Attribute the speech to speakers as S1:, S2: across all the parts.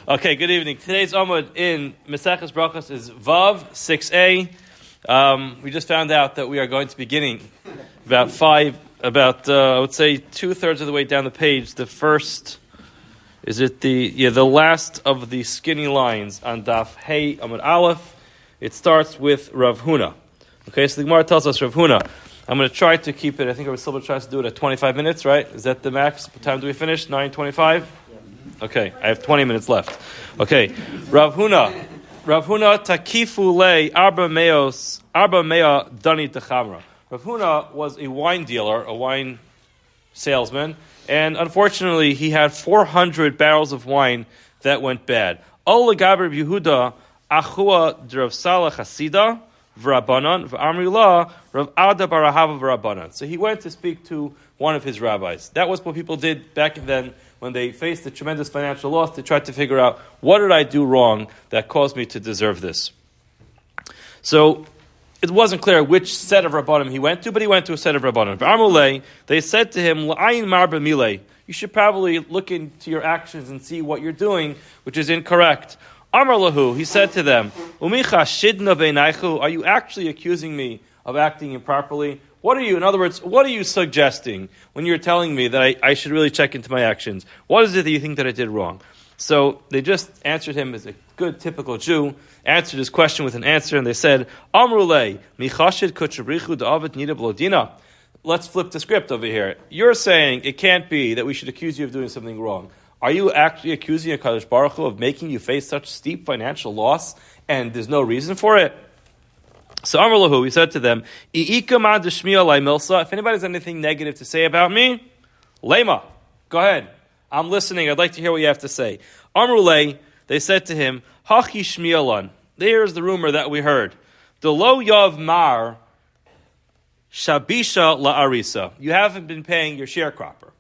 S1: Okay, good evening. Today's Amud in Maseches Berachos is Vav 6a. We just found out that we are going to be beginning I would say 2/3 of the way down the page. The first, the last of the skinny lines on Daf Hey Amud Aleph. It starts with Rav Huna. Okay, so the Gemara tells us Rav Huna. I'm going to try to keep it. I think I was still trying to do it at 25 minutes, right? Is that the max? What time do we finish? 9:25? Okay, I have 20 minutes left. Okay, Rav Huna takifu le arba mea dani techamra. Rav Huna was a wine dealer, a wine salesman, and unfortunately he had 400 barrels of wine that went bad. Ola Gaber Yehuda achua drav Salah Chasida v'Rabbanan v'Amri La Rav Ada Barahava v'Rabbanan. So he went to speak to one of his rabbis. That was what people did back then when they faced a tremendous financial loss. They tried to figure out, what did I do wrong that caused me to deserve this? So it wasn't clear which set of Rabbanim he went to, but he went to a set of Rabbanim. V'Amrulei, they said to him, L'ayin marba milei, you should probably look into your actions and see what you're doing, which is incorrect. Amar lahu, he said to them, Umicha shidna veinaichu, are you actually accusing me of acting improperly? In other words, what are you suggesting when you're telling me that I should really check into my actions? What is it that you think that I did wrong? So they just answered him as a good, typical Jew, answered his question with an answer, and they said, Amrulei, michashid kuchabrichu da'avet nida blodina. Let's flip the script over here. You're saying it can't be that we should accuse you of doing something wrong. Are you actually accusing HaKadosh Baruch Hu of making you face such steep financial loss, and there's no reason for it? So Amar lahu, he said to them, if anybody has anything negative to say about me, lema, go ahead. I'm listening. I'd like to hear what you have to say. Amrulei, they said to him, hachi shmialan. There's the rumor that we heard. The lo yav mar shabisha la'arisa. You haven't been paying your sharecropper.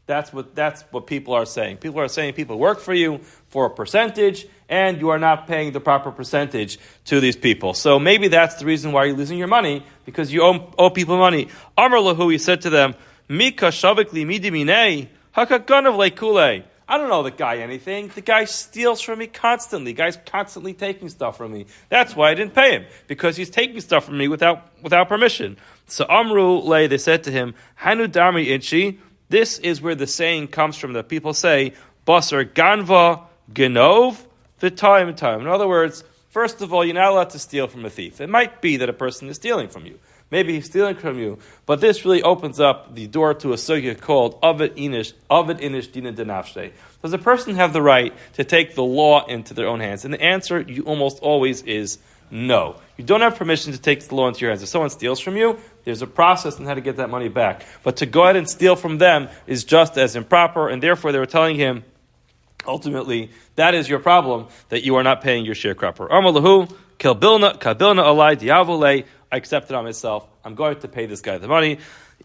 S1: That's what people are saying. People are saying people work for you for a percentage, and you are not paying the proper percentage to these people. So maybe that's the reason why you're losing your money, because you owe people money. Amar lahu, he said to them, Mika shavik li midi minei, hakakanav lekule. I don't know the guy anything. The guy steals from me constantly. The guy's constantly taking stuff from me. That's why I didn't pay him, because he's taking stuff from me without permission. So Amru le, they said to him, Hanu darmi inchi. This is where the saying comes from that people say, Basar ganva genov v'tayim time. In other words, first of all, you're not allowed to steal from a thief. It might be that a person is stealing from you. Maybe he's stealing from you, but this really opens up the door to a sugya called Ovid Inish Dina Denafshe. Does a person have the right to take the law into their own hands? And the answer, you almost always, is no. You don't have permission to take the law into your hands. If someone steals from you, there's a process on how to get that money back. But to go ahead and steal from them is just as improper, and therefore they were telling him, ultimately, that is your problem, that you are not paying your sharecropper. Amalahu, kabilna alai diavole, I accept it on myself. I'm going to pay this guy the money.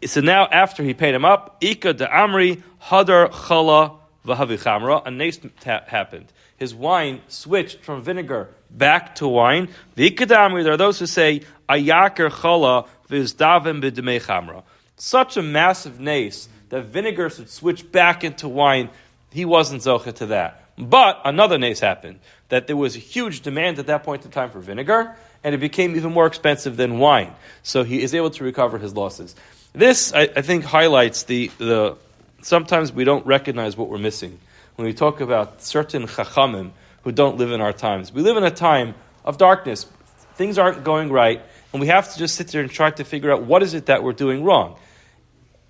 S1: So now, after he paid him up, Ika de Amri, Hadar Chala Vahavichamra, a nace happened. His wine switched from vinegar back to wine. The Ika de Amri, there are those who say, Ayakar Chala Vizdavim b'demei Chamra. Such a massive nace that vinegar should switch back into wine, he wasn't zocheh to that. But another nace happened, that there was a huge demand at that point in time for vinegar, and it became even more expensive than wine. So he is able to recover his losses. This, I think, highlights the sometimes we don't recognize what we're missing. When we talk about certain chachamim who don't live in our times. We live in a time of darkness. Things aren't going right, and we have to just sit there and try to figure out what is it that we're doing wrong.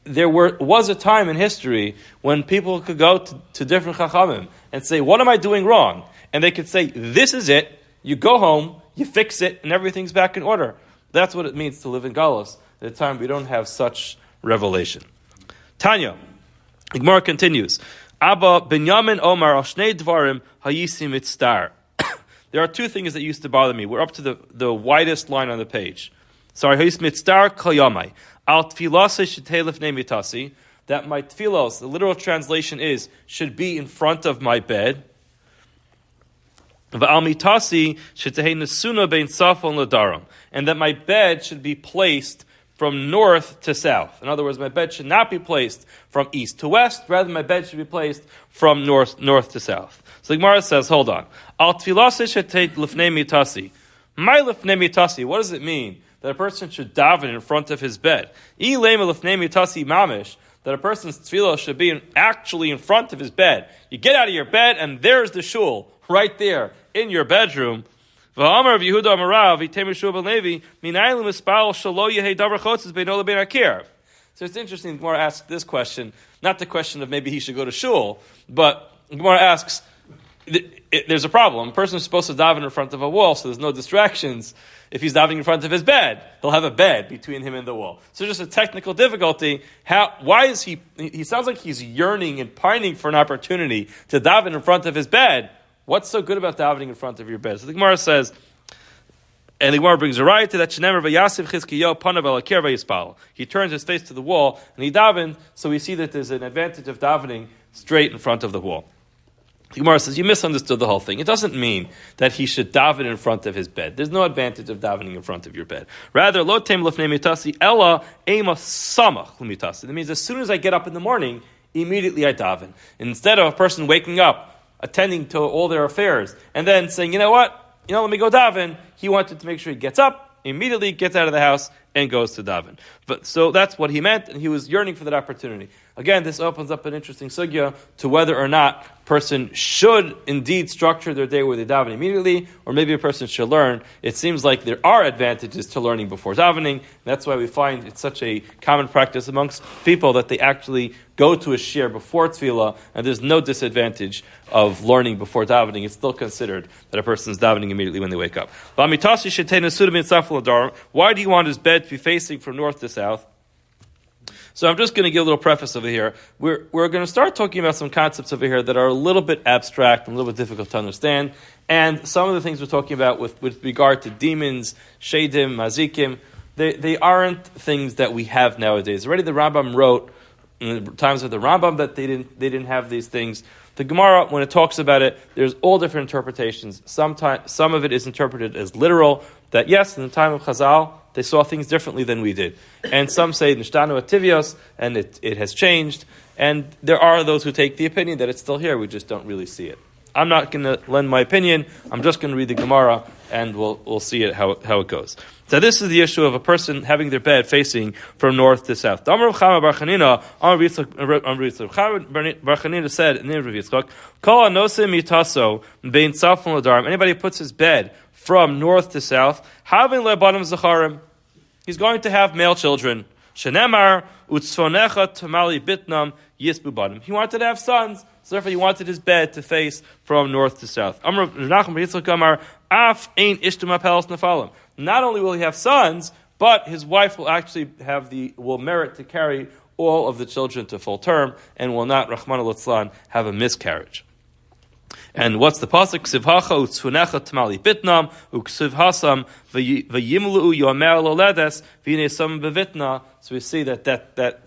S1: There was a time in history when people could go to different chachamim and say, what am I doing wrong? And they could say, this is it. You go home, you fix it, and everything's back in order. That's what it means to live in Galus. At a time we don't have such revelation. Tanya, the Gemara continues. Abba Binyamin Omar Ashnei Dvarim Hayisi Mitzstar. There are two things that used to bother me. We're up to the widest line on the page. Sorry, Hayis Mitzstar Kayamai. Al Tfilase Shitelef Nemitasi. That my tfilos, the literal translation is, should be in front of my bed. V'al mitasi shetehei nesuna bein safon ladaram. And that my bed should be placed from north to south. In other words, my bed should not be placed from east to west. Rather, my bed should be placed from north to south. So the Gemara says, hold on. Al tefillah shetet lifnei mitasi. My lifnei mitasi, what does it mean? That a person should daven in front of his bed. Ilema lifnei mitasi mamish. That a person's tefillah should be actually in front of his bed. You get out of your bed, and there's the shul, right there, in your bedroom. V'amar of Yehuda Amarav, Yitem Shul ben Levi, Minayim Mispal Shalo Yehei Berachos Beino Lebein Akir. So it's interesting. Gemara asks this question, not the question of maybe he should go to shul, but Gemara asks, there's a problem. A person is supposed to daven in front of a wall, so there's no distractions. If he's davening in front of his bed, he'll have a bed between him and the wall. So just a technical difficulty. Why is he sounds like he's yearning and pining for an opportunity to daven in front of his bed. What's so good about davening in front of your bed? So the Gemara says, and the Gemara brings a right to that Shenemer v'yasiv chizkiyo panav al akir v'yispal. He turns his face to the wall and he davened, so we see that there's an advantage of davening straight in front of the wall. The Gemara says, you misunderstood the whole thing. It doesn't mean that he should daven in front of his bed. There's no advantage of davening in front of your bed. Rather, lo tem lefnei mitasi ella ema samach l'mitasi. That means as soon as I get up in the morning, immediately I daven. Instead of a person waking up, attending to all their affairs, and then saying, let me go daven, he wanted to make sure he gets up, immediately gets out of the house, and goes to daven. But so that's what he meant, and he was yearning for that opportunity. Again, this opens up an interesting sugya to whether or not a person should indeed structure their day where they daven immediately, or maybe a person should learn. It seems like there are advantages to learning before davening. That's why we find it's such a common practice amongst people that they actually go to a shir before tefillah, and there's no disadvantage of learning before davening. It's still considered that a person is davening immediately when they wake up. Why do you want his bed to be facing from north to south? So I'm just going to give a little preface over here. We're going to start talking about some concepts over here that are a little bit abstract and a little bit difficult to understand. And some of the things we're talking about with regard to demons, shadim, mazikim, they aren't things that we have nowadays. Already the Rambam wrote in the times of the Rambam that they didn't have these things. The Gemara, when it talks about it, there's all different interpretations. Some of it is interpreted as literal, that yes, in the time of Chazal, they saw things differently than we did. And some say Nishtanu Ativios, and it has changed. And there are those who take the opinion that it's still here, we just don't really see it. I'm not going to lend my opinion, I'm just going to read the Gemara, and we'll see it how it goes. So this is the issue of a person having their bed facing from north to south. Amr Bar Chanina said in the name of Yitzchak, Kol anosim mitaso bein tzafon l'darim. Anybody who puts his bed from north to south, having lebanim zacharim, he's going to have male children. Shenemar utzfonecha tamali bitnam yisbu banim. He wanted to have sons, so therefore he wanted his bed to face from north to south. Amr Nachum Yitzchak Amar af ein ishtuma pelas nefalim. Not only will he have sons, but his wife will actually will merit to carry all of the children to full term, and will not, Rahman al-Itzlan, have a miscarriage. And what's the pasuk? Ksivhacha utzfunecha tamali bitnam uksivhasam v'yimlu yomer loledes v'yinesam bevitna. So we see that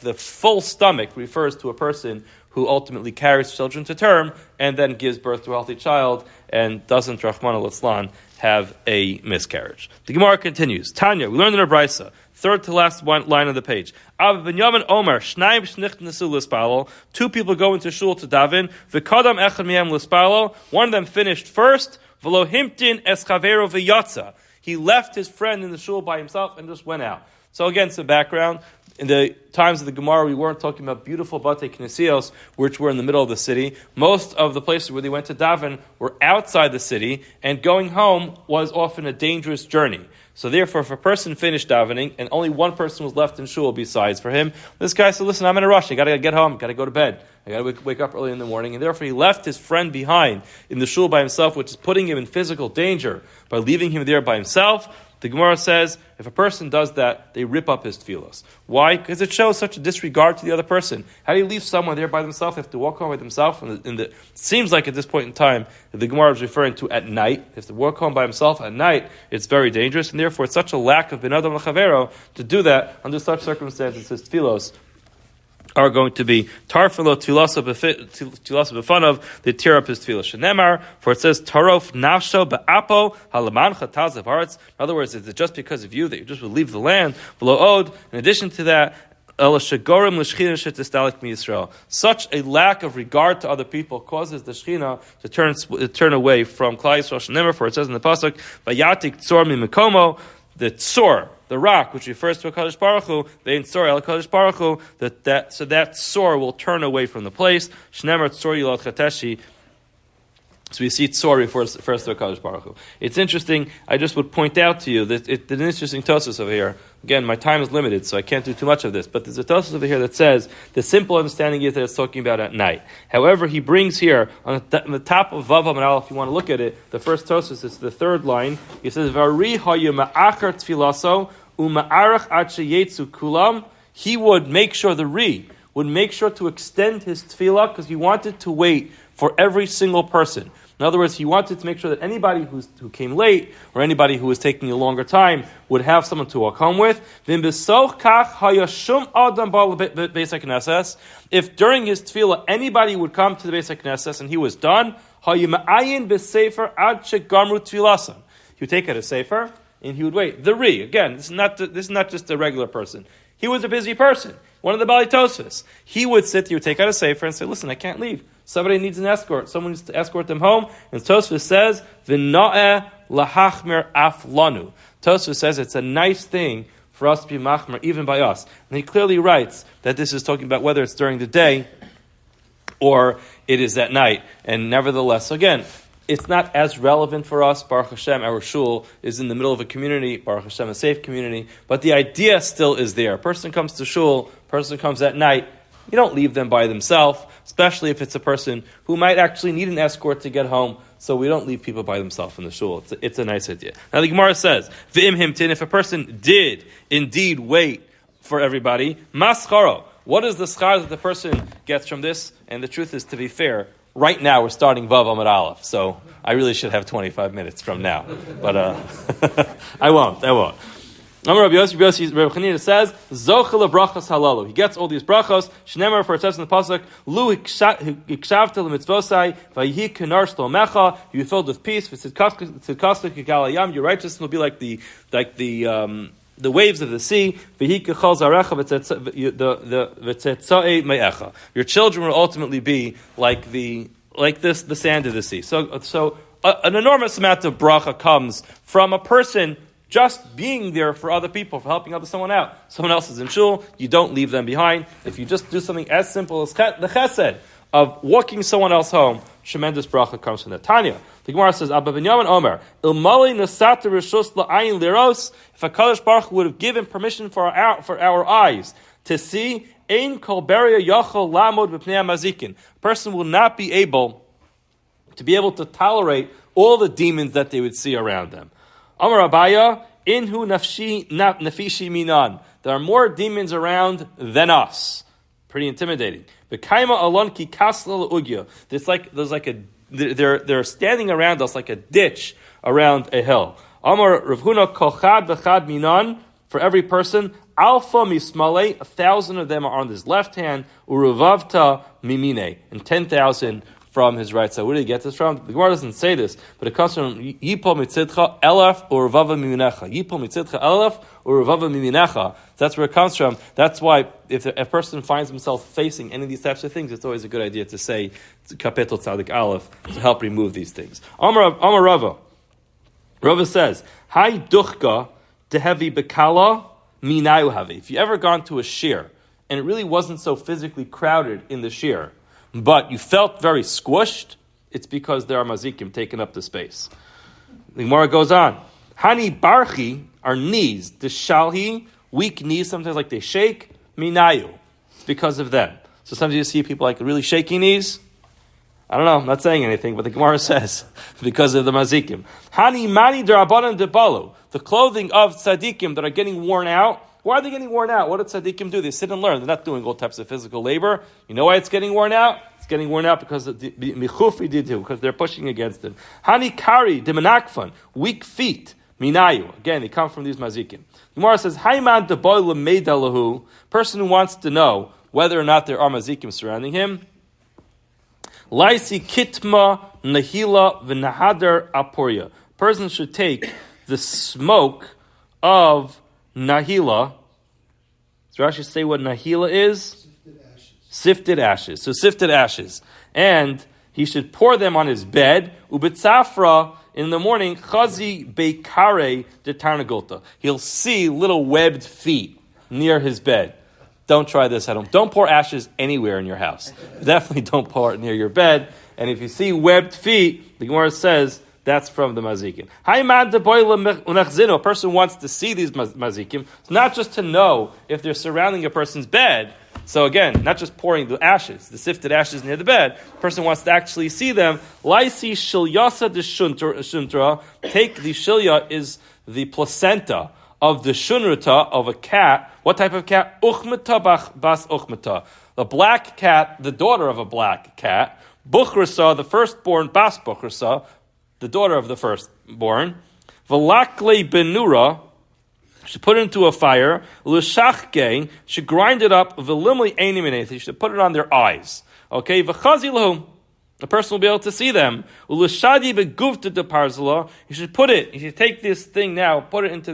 S1: the full stomach refers to a person who ultimately carries children to term and then gives birth to a healthy child and doesn't, Rahman al-Itzlan, have a miscarriage. The Gemara continues. Tanya, we learned in our Brisa, third to last line of the page. Ab Binyamin Omer, Shnaim Shnicht Nesu L'Spalo. Two people go into shul to daven. V'kadam Echad Miyam L'Spalo. One of them finished first. V'lo Himtin Eschavero V'yatza. He left his friend in the shul by himself and just went out. So again, some background. In the times of the Gemara, we weren't talking about beautiful Batei Knesios, which were in the middle of the city. Most of the places where they went to daven were outside the city, and going home was often a dangerous journey. So therefore, if a person finished davening, and only one person was left in shul besides for him, this guy said, listen, I'm in a rush, I gotta get home, gotta go to bed, I gotta wake up early in the morning, and therefore he left his friend behind in the shul by himself, which is putting him in physical danger by leaving him there by himself. The Gemara says, if a person does that, they rip up his tefillos. Why? Because it shows such a disregard to the other person. How do you leave someone there by themselves? They have to walk home by themselves. It seems like at this point in time, that the Gemara is referring to at night. If they walk home by himself at night, it's very dangerous, and therefore it's such a lack of ben adam l'chavero to do that under such circumstances. His tefillos are going to be tarfilo tulasa b'fanav, they tear up his tefillah. Shenemar, for it says tarof nafsho ba'apo halamancha tazav hearts. In other words, is it just because of you that you just will leave the land? Below od. In addition to that, such a lack of regard to other people causes the Shechina to turn away from Klal Yisrael. Shenemar, for it says in the pasuk, vayatik tzor mimikomo, the tzor, the rock, which refers to a Kadosh Baruch Hu, the Ein Tzor El Kadosh Baruch Hu, so that tzor will turn away from the place. Shnemer tzor yilad chateshi. So we see tzor refers to a Kadosh Baruch Hu. It's interesting. I just would point out to you that it's an interesting tosus over here. Again, my time is limited, so I can't do too much of this. But there's a tosus over here that says the simple understanding is that it's talking about at night. However, he brings here on the top of Vav Amud Aleph, if you want to look at it, the first tosus is the third line. He says, "Vari hayu ma'achar tfilaso u'ma'arach ad sheyetzu kulam." He would make sure would make sure to extend his tefillah because he wanted to wait for every single person. In other words, he wanted to make sure that anybody who came late or anybody who was taking a longer time would have someone to walk home with. If during his tefillah anybody would come to the Beis HaKnesses and he was done, he would take out a sefer and he would wait. The Ri, again, this is not just a regular person. He was a busy person, one of the Bali Tosfos. He would take out a sefer and say, listen, I can't leave. Somebody needs an escort. Someone needs to escort them home. And Tosfos says, V'na'eh lahachmer af lanu. Tosfos says it's a nice thing for us to be machmer, even by us. And he clearly writes that this is talking about whether it's during the day or it is at night. And nevertheless, again, it's not as relevant for us. Baruch Hashem, our shul is in the middle of a community. Baruch Hashem, a safe community. But the idea still is there. A person comes to shul, person comes at night. You don't leave them by themselves, especially if it's a person who might actually need an escort to get home. So we don't leave people by themselves in the shul. It's a nice idea. Now the Gemara says, V'im himtin, if a person did indeed wait for everybody, mascharo. What is the schar that the person gets from this? And the truth is, to be fair, right now we're starting Vav Amud Aleph, so I really should have 25 minutes from now. But I won't. Rabbi Chanina says, Zochel brachos halalu. He gets all these brachos. Shnemer, for it says in the pasuk, Lu hikshavta lemitzvosai, vayihi kenar shlomecha. You filled with peace. V'tzidkascha k'galayam. Your righteousness will be like the waves of the sea. V'hi kechol zarecha v'tzetzae me'echa. Your children will ultimately be like the sand of the sea. So an enormous amount of bracha comes from a person just being there for other people, for helping someone out. Someone else is in shul, you don't leave them behind. If you just do something as simple as the chesed of walking someone else home, tremendous bracha comes from that. Tanya, the Gemara says, Abba Binyamin Omer, Ilmali nasata rishus la'ayin liros, if a Kadosh Baruch Hu would have given permission for our eyes to see, ein kol beria yachol lamod b'pnei mazikin. A person will not be able to tolerate all the demons that they would see around them. Amar Abaya, inhu nafishi minan. There are more demons around than us. Pretty intimidating. B'kaima alon ki kasla le'ugya. They're standing around us like a ditch around a hill. Amar Rav Huna kochad v'chad minan. For every person, alpha mismale, 1,000 of them are on his left hand, uruvavta mimine, and 10,000 from his right side. Where did he get this from? The Gemara doesn't say this, but it comes from Yipol mitzidcha elef or Ruvava miminecha. Yipol mitzidcha elef or Ruvava miminecha. That's where it comes from. That's why if a person finds himself facing any of these types of things, it's always a good idea to say Kapitel Tzadik Aleph to help remove these things. Amar Rava. Rava says, Hai duchka dehevi bekala minayu havi. If you ever gone to a shir and it really wasn't so physically crowded in the shir, but you felt very squished, it's because there are mazikim taking up the space. The Gemara goes on. Hani barchi, our knees, the shalhi, weak knees, sometimes like they shake, minayu. It's because of them. So sometimes you see people like really shaky knees. I don't know, I'm not saying anything, but the Gemara says, because of the mazikim. Hani mani derabanan debalu, the clothing of tzadikim that are getting worn out. Why are they getting worn out? What do tzaddikim do? They sit and learn. They're not doing all types of physical labor. You know why it's getting worn out? It's getting worn out because of because they're pushing against them. Hani kari demanakfan, weak feet, minayu. Again, they come from these mazikim. Gemara says, Haiman deboy lemeidalahu, person who wants to know whether or not there are mazikim surrounding him. Laisi kitma nahila v'nahadar aporia. Person should take the smoke of nahila. Does Rashi say what nahila is? Sifted ashes. So sifted ashes. And he should pour them on his bed. Ubitzafra, in the morning, chazi beikare de tarnagolta. He'll see little webbed feet near his bed. Don't try this at home. Don't pour ashes anywhere in your house. Definitely don't pour it near your bed. And if you see webbed feet, the Gemara says that's from the mazikim. A person wants to see these mazikim. It's not just to know if they're surrounding a person's bed. So again, not just pouring the ashes, the sifted ashes near the bed. The person wants to actually see them. Laisi shilyasa de shuntra. Take the shilya is the placenta of the shunrata of a cat. What type of cat? Uchmata bas uchmata. The black cat, the daughter of a black cat. Buchrasa, the firstborn, bas buchrasa, the daughter of the firstborn. Velakle benura, should put it into a fire. L'shachge, should grind it up. V'limli einimineth, he should put it on their eyes. Okay, v'chazi lahum, the person will be able to see them. L'shadi beguvta de parzala, he should take this thing now, put it into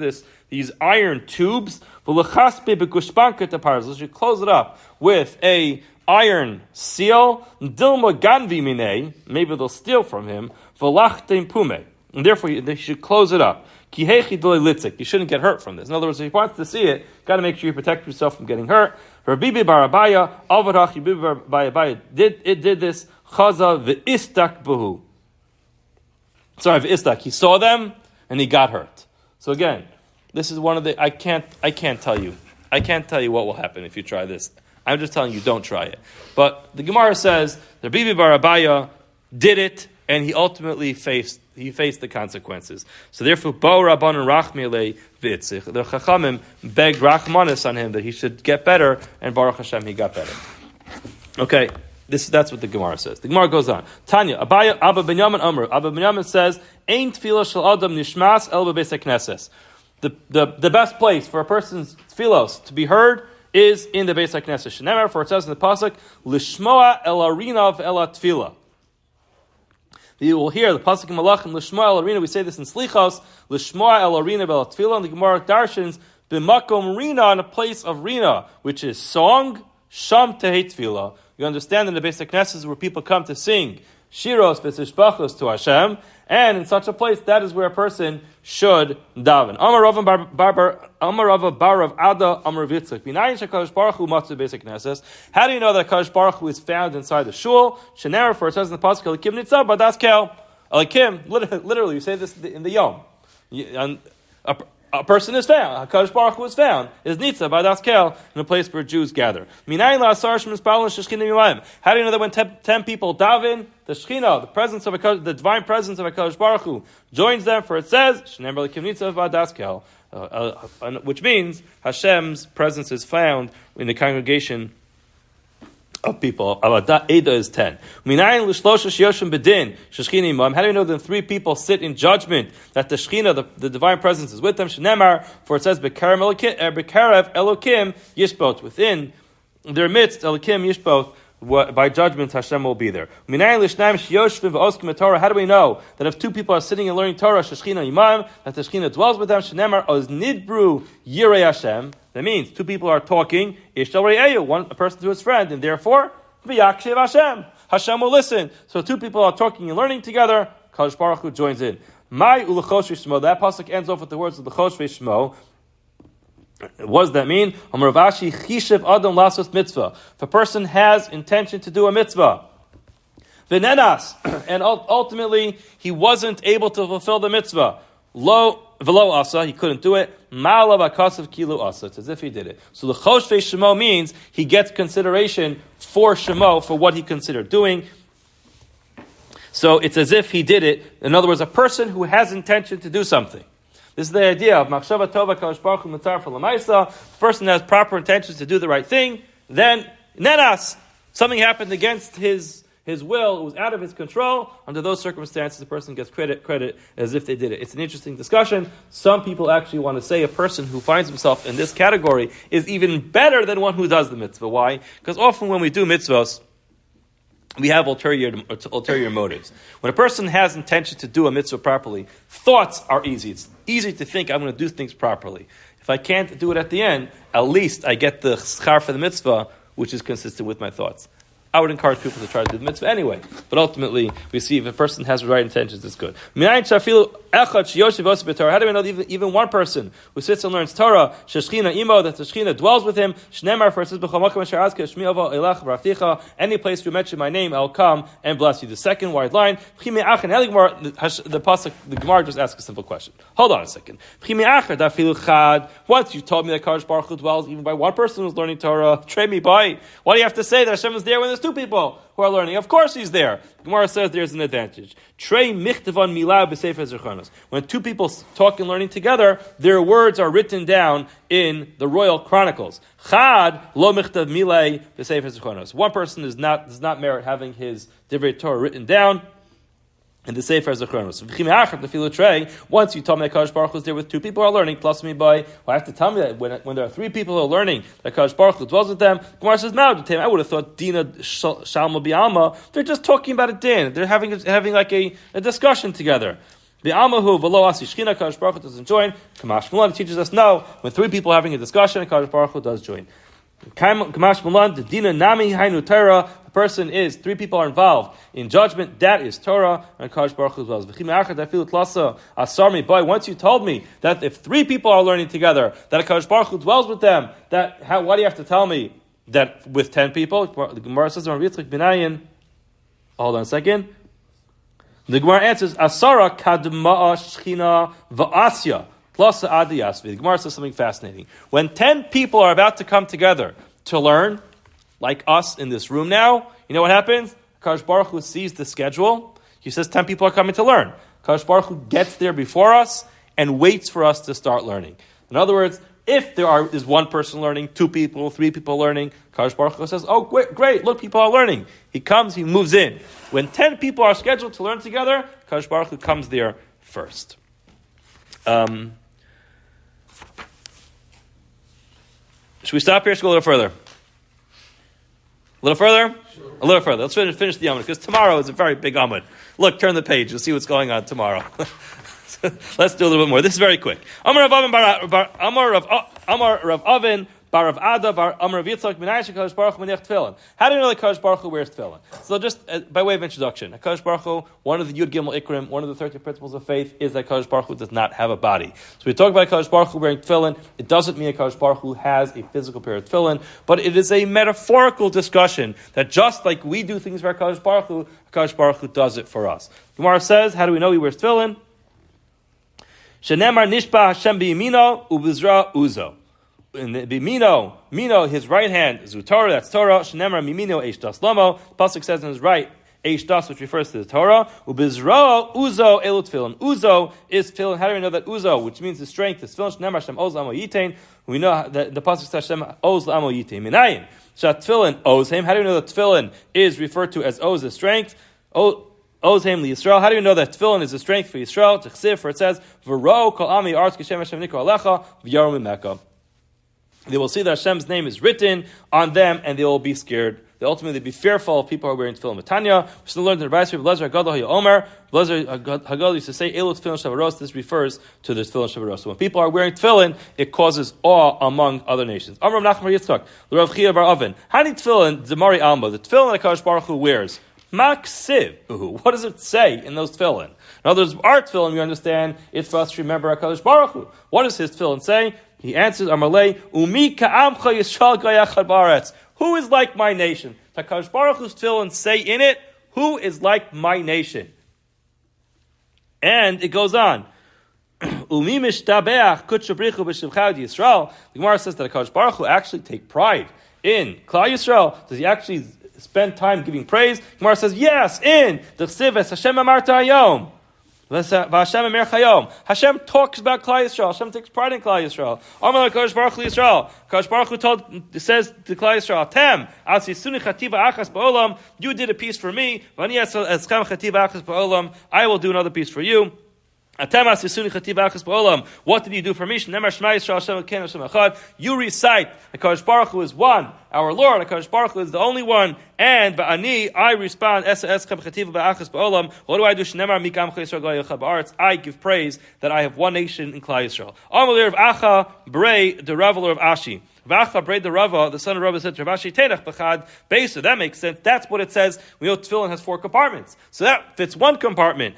S1: these iron tubes. V'lechaspe begushbanka de parzala, should close it up with a iron seal. Dilma ganvi minei, maybe they'll steal from him. V'lachtem pume, and therefore they should close it up. You shouldn't get hurt from this. In other words, if he wants to see it, got to make sure you protect yourself from getting hurt. Rabbi Barabaya, Avarach Barabaya did this. Chaza v'istak buhu. Sorry, v'istak. He saw them and he got hurt. So again, this is one of the. I can't tell you. I can't tell you what will happen if you try this. I'm just telling you, don't try it. But the Gemara says Rabbi Barabaya did it, and he ultimately faced the consequences. So therefore, Bo Rabban and Rachmi V'itzich, the Chachamim begged Rachmanis on him that he should get better, and Baruch Hashem, he got better. Okay, that's what the Gemara says. The Gemara goes on. Tanya, Abba Binyamin Amr. Abba Binyamin says, Ein tefillah shel adam nishmas el bebeis hakneses. The best place for a person's tefillos to be heard is in the Beis HaKnesses. Shenemar, for it says in the pasuk, Lishmoa el arinav el tefillah. You will hear the pasuk in Malachim Lishmoa el Arina. We say this in Slichos Lishmoa el Arina bel Tefillah. And the Gemara darshans b'makom Rina, in a place of Rina, which is song Sham Tehei Tefillah. You understand in the Beis HaKnesses where people come to sing Shiros v'Tishbachos to Hashem, and in such a place that is where a person should daven. Amar Rava Barav Ada Amar Vitzuk. B'nayin shekadosh Baruch Hu matzu Beis HaKnesses. How do you know that Kadosh Baruch Hu is found inside the shul? Shener, for it says in the pasuk Elikim Nitzav Badas Kel. Elikim, literally, you say this in the Yom. A person is found. HaKadosh Baruch Hu is found. Is Nitza by Daskel in a place where Jews gather. How do you know that when 10 people daven, the Shechina, the presence of the divine presence of HaKadosh Baruch Hu, joins them? For it says, which means Hashem's presence is found in the congregation of people. Eda is 10. How do you know that 3 people sit in judgment that the Shechina, the divine presence, is with them? Shenemar, for it says, Bekarev Elokim Yishbot. Within their midst, Elokim Yishbot, by judgment Hashem will be there. How do we know that if 2 people are sitting and learning Torah, Shechina Imam, that the Shechina dwells with them? Shenemar Oz Nidbru Yirei Hashem. That means 2 people are talking, a person to his friend, and therefore, V'yakshiv Hashem. Hashem will listen. So 2 people are talking and learning together, Kadosh Baruch Hu joins in. My ulechosh v'shmo. That pasuk ends off with the words of the chosh v'shmo. What does that mean? Amar Ravashi, chishev adam lasos mitzvah. If a person has intention to do a mitzvah, v'nenas, and ultimately he wasn't able to fulfill the mitzvah, V'lo asa, he couldn't do it. Ma'alav akasav kilu asa. It's as if he did it. So the chosh shemo means he gets consideration for shemo, for what he considered doing. So it's as if he did it. In other words, a person who has intention to do something. This is the idea of machshava tova kadosh baruch hu mitzar for lamaisa. The person has proper intentions to do the right thing. Then nenas, something happened against his his will, it was out of his control. Under those circumstances, the person gets credit as if they did it. It's an interesting discussion. Some people actually want to say a person who finds himself in this category is even better than one who does the mitzvah. Why? Because often when we do mitzvahs, we have ulterior motives. When a person has intention to do a mitzvah properly, thoughts are easy. It's easy to think I'm going to do things properly. If I can't do it at the end, at least I get the schar for the mitzvah, which is consistent with my thoughts. I would encourage people to try to do the mitzvah anyway. But ultimately, we see if a person has the right intentions, it's good. How do we know that even one person who sits and learns Torah, that the Shechina dwells with him, any place you mention my name, I'll come and bless you. The second wide line, the Gemara just asks a simple question. Hold on a second. Once you told me that Kadosh Baruch Hu dwells even by one person who's learning Torah, trade me by. Why do you have to say that Hashem is there when there's two people who are learning? Of course he's there. The Gemara says there's an advantage. When two people talk and learning together, their words are written down in the royal chronicles. One person does not merit having his Divrei Torah written down in the Sefer Zechronos. Once you told me that Kadosh Baruch Hu is there with two people who are learning, plus me by, I have to tell me that when there are three people who are learning, that Kadosh Baruch Hu dwells with them. Gemara says, I would have thought Dina Shalma Bi'alma, they're just talking about a din. They're having like a discussion together. Bi'almahu v'lo asi shchina, Kadosh Baruch Hu doesn't join. Kamash Mulan teaches us, no, when three people are having a discussion, Kadosh Baruch Hu does join. Kamash Mulan, the Dina Nami Hainu Torah, the person is, three people are involved in judgment, that is Torah, and Kadosh Baruch Hu dwells. Once you told me that if three people are learning together, that Kadosh Baruch Hu dwells with them, why do you have to tell me that with 10 people? The Gemara says, hold on a second. The Gemara answers, Asara kadma'a shchina va'asya. The Gemara says something fascinating. When 10 people are about to come together to learn, like us in this room now, you know what happens? Kadosh Baruch Hu sees the schedule. He says 10 people are coming to learn. Kadosh Baruch Hu gets there before us and waits for us to start learning. In other words, if there is one person learning, 2 people, 3 people learning, Kadosh Baruch Hu says, oh, great, look, people are learning. He comes, he moves in. When 10 people are scheduled to learn together, Kadosh Baruch Hu comes there first. Should we stop here? Should we go a little further? A little further? Sure. A little further. Let's finish the Amud, because tomorrow is a very big Amud. Look, turn the page. You'll see what's going on tomorrow. Let's do a little bit more. This is very quick. Amar Rav Avin Bar Rav Ada Bar Amar Rav Yitzchak Minay Kadosh Baruch Hu Maniach Tefillin. How do you know that Kadosh Baruch Hu wears tefillin? So just by way of introduction, Kadosh Baruch Hu, one of the Yud Gimel Ikrim, one of the 30 principles of faith is that Kadosh Baruch Hu does not have a body. So we talk about Kadosh Baruch Hu wearing tefillin. It doesn't mean that Kadosh Baruch Hu has a physical pair of tefillin, but it is a metaphorical discussion that just like we do things for Kadosh Baruch Hu does it for us. Gemara says, how do we know he wears tefillin? Shenemar nishpa Hashem biyamino ubizra uzo. In the Mino, his right hand is Torah, that's Torah. Shenemar mimino eish das lomo. The pasuk says on his right, eish das, which refers to the Torah. Ubizra uzo elu tefillin. Uzo is tefillin. How do we know that uzo, which means the strength, is tefillin? Shenemar Hashem oz lamo yitain. We know that the pasuk says Hashem oz lamo yitain. Minayin. Shat tefillin oz him. How do we know that tefillin is referred to as oz, the strength? Ozhem li Yisrael. How do you know that tefillin is a strength for Yisrael? T'chsiv, for it says, "V'ro kol ami arz kishem Hashem nikra alecha v'yarom imeka." They will see that Hashem's name is written on them, and they will be scared. They ultimately be fearful of people who are wearing tefillin. Tanya, we still learned in the Rabbi Blazer Hagadol HaYomer. Blazer Hagadol used to say, "Elu tefillin shavaros." This refers to the tefillin shavaros. So when people are wearing tefillin, it causes awe among other nations. Amram Nachman Yitzchak, Rav Chia Bar Avin. How many tefillin Demari Alma? The tefillin that Kadosh Baruch Hu wears. Maksiv. What does it say in those tefillin? In other words, our tefillin, we understand, it's for us to remember HaKadosh Baruch Hu. What does his tefillin say? He answers, Amalei, Umi ka'amcha Yisrael gayachad ba'aretz. Who is like my nation? HaKadosh Baruch Hu's tefillin say in it, who is like my nation? And it goes on. Umi mishtabeach kutshabrichu b'shivchad Yisrael. The Gemara says that HaKadosh Baruch Hu actually take pride in Klal Yisrael. Does he actually spend time giving praise? Gemara says, yes, in the Chsiv es Hashem amarta hayom. Hashem talks about Klal Yisrael. Hashem takes pride in Klal Yisrael. Amalek Kodesh Baruch Hu Yisrael. Kodesh Baruch Hu says to Klal Yisrael, Tem, Asisuni Chativa Achas Ba'olam, you did a piece for me. Vani Eschem Chativa Achas Ba'olam, I will do another piece for you. What did you do for me? You recite, HaKadosh Baruch Hu is one, our Lord, HaKadosh Baruch Hu is the only one, and I respond, what do I do? I give praise that I have one nation in Klal Yisrael. The son of Rabbi said, so that makes sense. That's what it says. We know tefillin has 4 compartments. So that fits one compartment.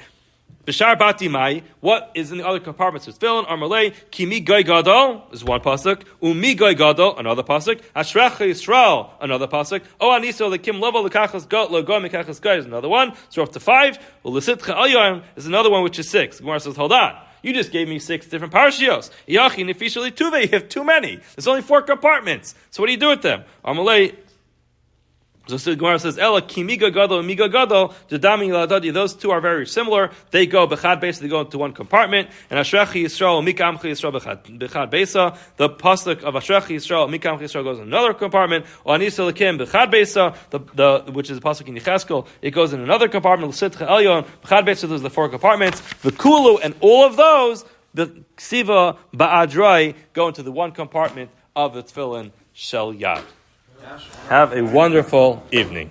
S1: B'shar bati mai, what is in the other compartments? It's tefillin, armalei, kimi goy gadol, is one pasuk, umi goy gadol, another pasuk, ashrecha Yisrael, another pasuk, o aniso lekim lovo lekachas got lo go mekachas goy is another one, so we're up to 5, u'lesitcha alyom is another one which is 6. Gemara says, hold on, you just gave me 6 different parashios. Yachi nefishali tuve, you have too many. There's only 4 compartments. So what do you do with them? Armalei, so the Gemara says, "Ela kimiga gadol and miga gadol jedami ladadi." Those 2 are very similar. They go bechad beisa. They go into one compartment. And Ashrechi Yisrael mika amchi Yisrael bechad beisa. The pasuk of Ashrechi Yisrael mika amchi Yisrael goes in another compartment. Or Anisa lekim bechad beisa. The which is the pasuk in Yecheskel. It goes in another compartment. L'sitcha elyon bechad beisa. Those are the 4 compartments. The kulu and all of those the ksiva ba'adroi go into the one compartment of the tefillin shel yad. Have a wonderful evening.